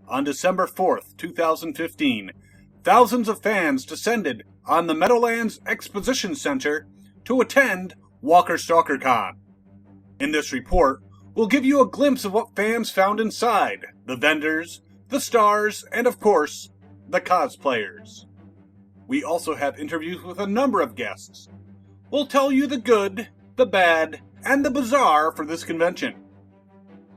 On December 4th, 2015, thousands of fans descended on the Meadowland's Exposition Center to attend Walker Stalker Con. In this report, we'll give you a glimpse of what fans found inside, the vendors, the stars, and of course, the cosplayers. We also have interviews with a number of guests. We'll tell you the good, the bad, and the bizarre for this convention.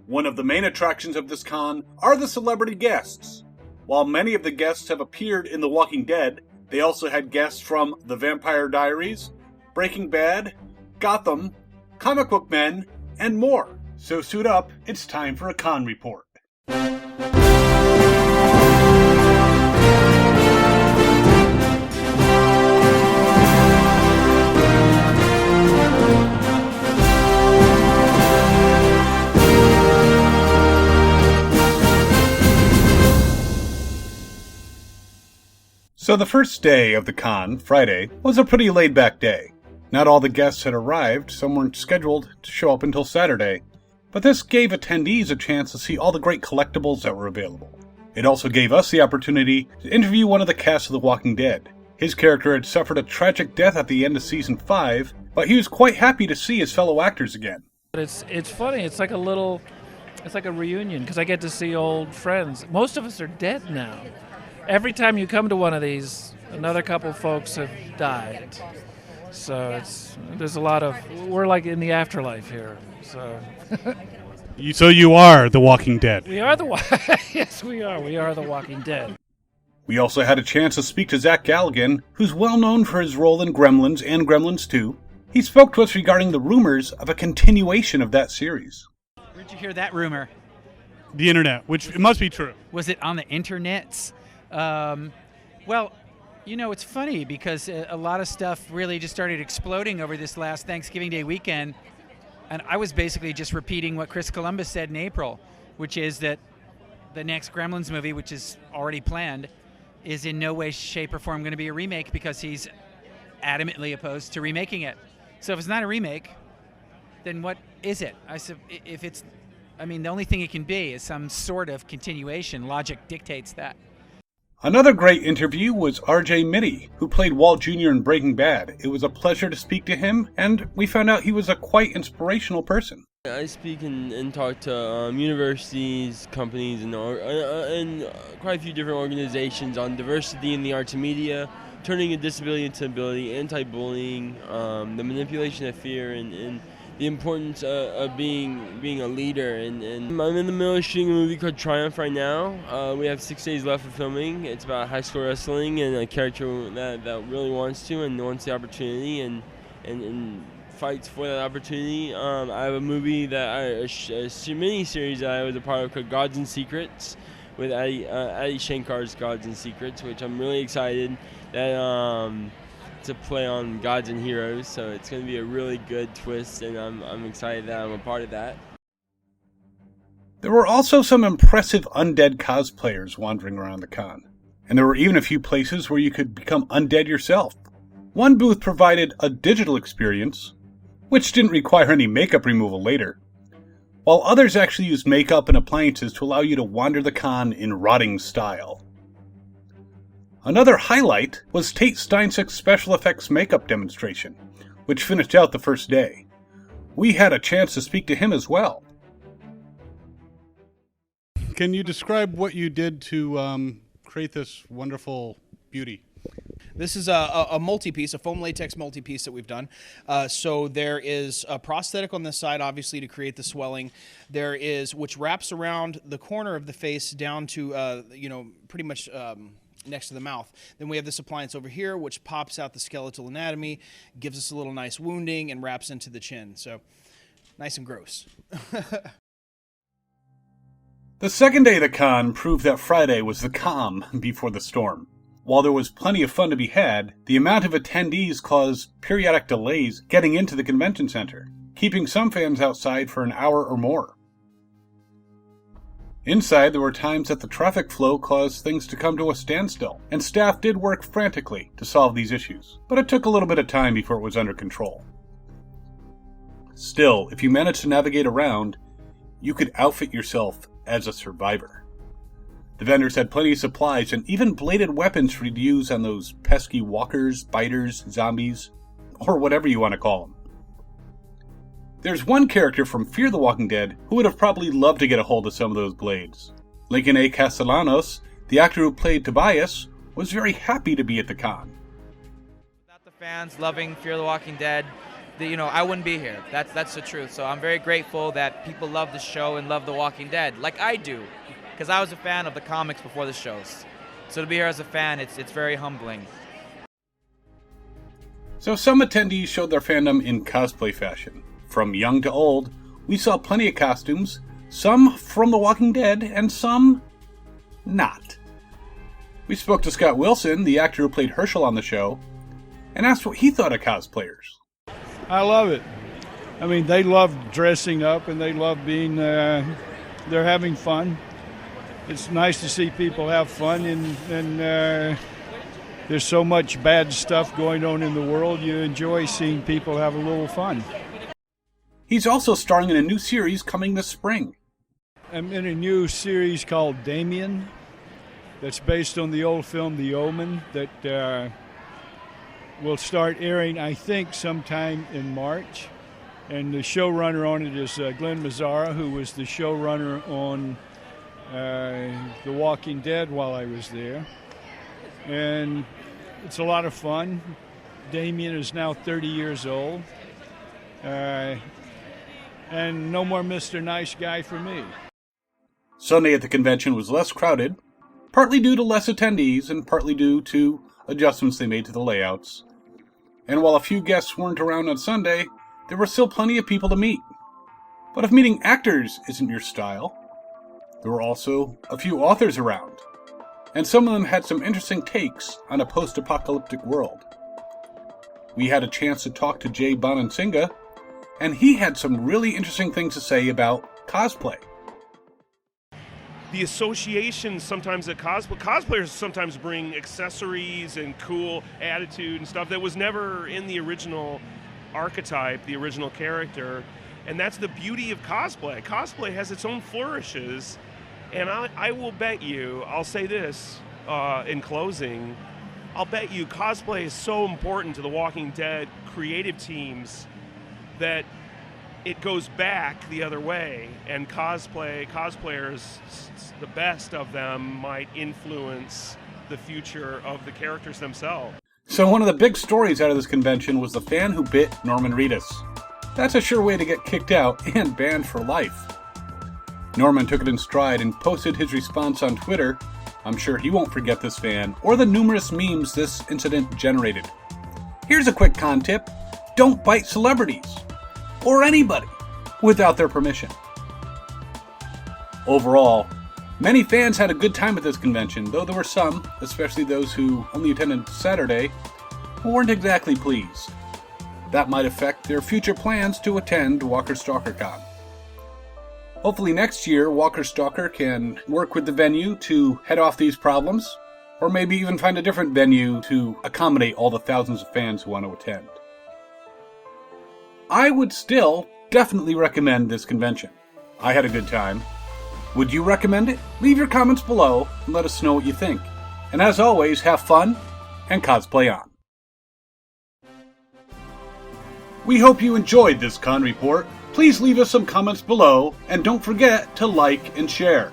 One of the main attractions of this con are the celebrity guests. While many of the guests have appeared in The Walking Dead, they also had guests from The Vampire Diaries, Breaking Bad, Gotham, Comic Book Men, and more. So suit up, it's time for a con report. So the first day of the con, Friday, was a pretty laid-back day. Not all the guests had arrived, some weren't scheduled to show up until Saturday, but this gave attendees a chance to see all the great collectibles that were available. It also gave us the opportunity to interview one of the cast of The Walking Dead. His character had suffered a tragic death at the end of Season 5, but he was quite happy to see his fellow actors again. It's funny, it's like a reunion, because I get to see old friends. Most of us are dead now. Every time you come to one of these, another couple folks have died. So there's a lot of, we're like in the afterlife here. So So you are The Walking Dead. We are yes, we are. We are The Walking Dead. We also had a chance to speak to Zach Galligan, who's well known for his role in Gremlins and Gremlins 2. He spoke to us regarding the rumors of a continuation of that series. Where'd you hear that rumor? The internet, which it must be true. Was it on the internets? Well, you know, it's funny because a lot of stuff really just started exploding over this last Thanksgiving Day weekend. And I was basically just repeating what Chris Columbus said in April, which is that the next Gremlins movie, which is already planned, is in no way, shape, or form going to be a remake because he's adamantly opposed to remaking it. So if it's not a remake, then what is it? The only thing it can be is some sort of continuation. Logic dictates that. Another great interview was RJ Mitte, who played Walt Jr. in Breaking Bad. It was a pleasure to speak to him, and we found out he was a quite inspirational person. I speak and talk to universities, companies, and quite a few different organizations on diversity in the arts and media, turning a disability into ability, anti-bullying, the manipulation of fear, and the importance of being a leader. And I'm in the middle of shooting a movie called Triumph right now. We have 6 days left of filming. It's about high school wrestling and a character that really wants to and wants the opportunity and fights for that opportunity. I have a movie a mini-series that I was a part of called Gods and Secrets with Adi Shankar's Gods and Secrets, which I'm really excited that to play on gods and heroes, so it's going to be a really good twist, and I'm excited that I'm a part of that. There were also some impressive undead cosplayers wandering around the con, and there were even a few places where you could become undead yourself. One booth provided a digital experience, which didn't require any makeup removal later, while others actually used makeup and appliances to allow you to wander the con in rotting style. Another highlight was Tate Steinsiek's special effects makeup demonstration, which finished out the first day. We had a chance to speak to him as well. Can you describe what you did to create this wonderful beauty? This is a multi-piece, a foam latex multi-piece that we've done. So there is a prosthetic on this side, obviously, to create the swelling. There is, which wraps around the corner of the face down to, pretty much next to the mouth. Then we have this appliance over here, which pops out the skeletal anatomy, gives us a little nice wounding, and wraps into the chin. So nice and gross. The second day of the con proved that Friday was the calm before the storm. While there was plenty of fun to be had, the amount of attendees caused periodic delays getting into the convention center, keeping some fans outside for an hour or more. Inside, there were times that the traffic flow caused things to come to a standstill, and staff did work frantically to solve these issues, but it took a little bit of time before it was under control. Still, if you managed to navigate around, you could outfit yourself as a survivor. The vendors had plenty of supplies and even bladed weapons for you to use on those pesky walkers, biters, zombies, or whatever you want to call them. There's one character from Fear the Walking Dead who would have probably loved to get a hold of some of those blades. Lincoln A. Castellanos, the actor who played Tobias, was very happy to be at the con. Without the fans loving Fear the Walking Dead, I wouldn't be here. That's the truth. So I'm very grateful that people love the show and love The Walking Dead, like I do, because I was a fan of the comics before the shows. So to be here as a fan, it's very humbling. So some attendees showed their fandom in cosplay fashion. From young to old, we saw plenty of costumes, some from The Walking Dead and some not. We spoke to Scott Wilson, the actor who played Herschel on the show, and asked what he thought of cosplayers. I love it. I mean, they love dressing up and they love being, they're having fun. It's nice to see people have fun, and there's so much bad stuff going on in the world. You enjoy seeing people have a little fun. He's also starring in a new series coming this spring. I'm in a new series called Damien that's based on the old film The Omen that will start airing, I think, sometime in March. And the showrunner on it is Glenn Mazzara, who was the showrunner on The Walking Dead while I was there. And it's a lot of fun. Damien is now 30 years old. And no more Mr. Nice Guy for me. Sunday at the convention was less crowded, partly due to less attendees and partly due to adjustments they made to the layouts. And while a few guests weren't around on Sunday, there were still plenty of people to meet. But if meeting actors isn't your style, there were also a few authors around, and some of them had some interesting takes on a post-apocalyptic world. We had a chance to talk to Jay Bonansinga, and he had some really interesting things to say about cosplay. The association sometimes at cosplayers sometimes bring accessories and cool attitude and stuff that was never in the original archetype, the original character, and that's the beauty of cosplay. Cosplay has its own flourishes, and I will bet you, I'll say this in closing, I'll bet you cosplay is so important to the Walking Dead creative teams that it goes back the other way, and cosplayers, the best of them, might influence the future of the characters themselves. So one of the big stories out of this convention was the fan who bit Norman Reedus. That's a sure way to get kicked out and banned for life. Norman took it in stride and posted his response on Twitter. I'm sure he won't forget this fan or the numerous memes this incident generated. Here's a quick con tip. Don't bite celebrities, or anybody, without their permission. Overall, many fans had a good time at this convention, though there were some, especially those who only attended Saturday, who weren't exactly pleased. That might affect their future plans to attend Walker Stalker Con. Hopefully next year, Walker Stalker can work with the venue to head off these problems, or maybe even find a different venue to accommodate all the thousands of fans who want to attend. I would still definitely recommend this convention. I had a good time. Would you recommend it? Leave your comments below and let us know what you think. And as always, have fun and cosplay on. We hope you enjoyed this con report. Please leave us some comments below and don't forget to like and share.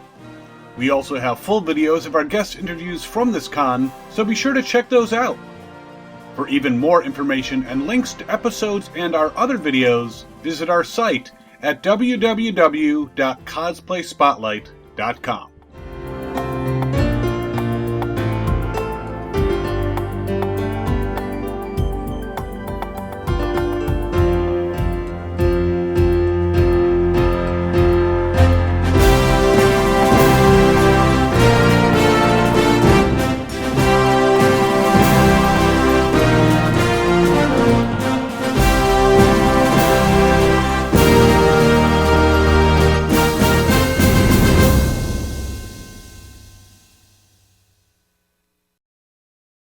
We also have full videos of our guest interviews from this con, so be sure to check those out. For even more information and links to episodes and our other videos, visit our site at www.cosplayspotlight.com.